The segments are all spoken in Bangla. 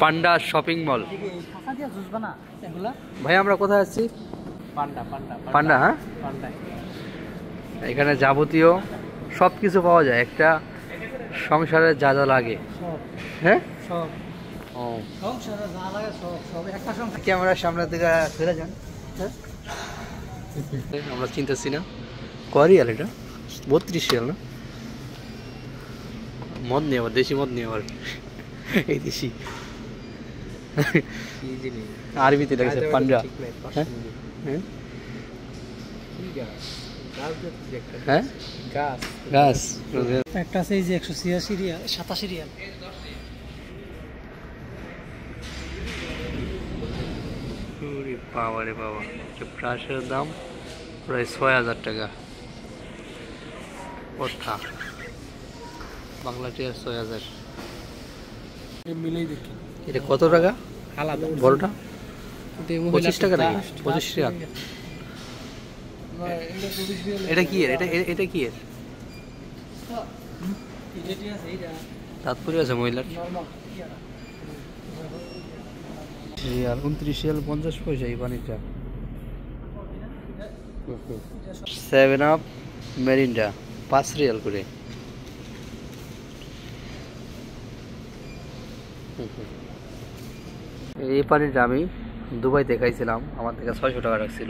পান্ডা শপিং মল। ভাই আমরা কোথায় আসছি? পান্ডা। হ্যাঁ, এখানে যাবতীয় সব কিছু পাওয়া যায়, একটা সংসারে যা যা লাগে। হ্যাঁ, ক্যামেরার সামনের দিকে ফিরে যান। আমরা চিনতেছি না করিয়াল, এটা 32 রিয়াল না? মদ নিয়ে আবার, দেশি মদ নিয়ে আবার, এই দেশি আরবিতে লেগেছে পান্ডা। হ্যাঁ হ্যাঁ, গাছ একটা আছে এই যে 186 রিয়াল, 87 রিয়াল। বাবা রে বাবা, ব্রাশের দাম প্রায় 6000 টাকা। কথা বাংলা টিয়া 6000। এটা কত টাকা আলাদা? বড়টা 25 টাকা নাকি? 25 টাকা। এটা কি এর? এটা কি এর তাৎপর্য আছে মহিলার? রিয়াল 29 রিয়াল 50 পয়সা এই পানিটা। 7 আপ মেরিন্ডা 5 রিয়াল করে। এই পানিটা আমি দুবাইতে খাইছিলাম, আমার থেকে 600 টাকা রাখছিল।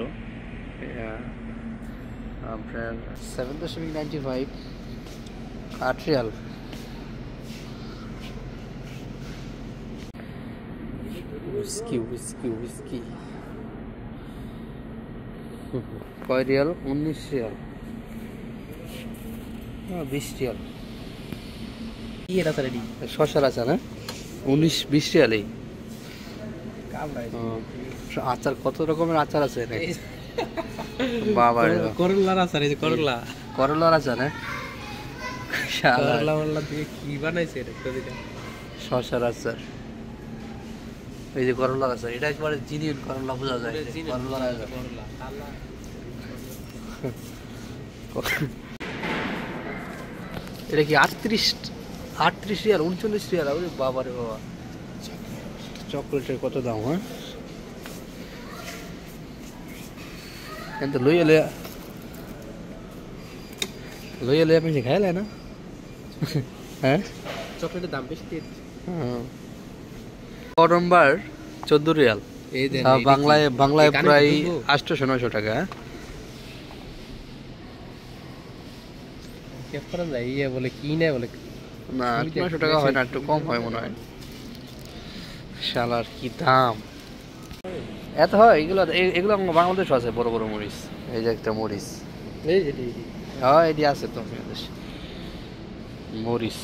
আপনার 7.95 8 রিয়াল। উইস্কি কয় রিয়াল? 19 রিয়াল। 20 রিয়াল। কি এটা স্যার? এটি শশার আচার না? 19-20 রিয়াল। এই আচার কত রকমের আচার আছে নাকি? বাবা করলার আচার, এই যে করলার আচার। হ্যাঁ, কি বানাইছে শশার আচার, এই যে করলার আচার। এটা একবারে জিনিয়ন করলা বোঝা যায়। এটা কি 38 রিয়াল 39 রিয়াল? বাবা রে বাবা, চকলেটের কত দাম! হ্যাঁ, কিন্তু লইলে আপনি খাইলে না? হ্যাঁ, চকলেটের দাম বেশি। নম্বর 14 রিয়াল, বাংলায় প্রায় 800-900 টাকা। বলে কি না, বলে না 900 টাকা হয় না, একটু কম হয় মনে হয়। শালার কি দাম এত হয়! এগুলো বাংলাদেশ আছে বড় বড় মরিচ। এই যে একটা মরিচ, হ্যাঁ এটি আছে তো মরিচ।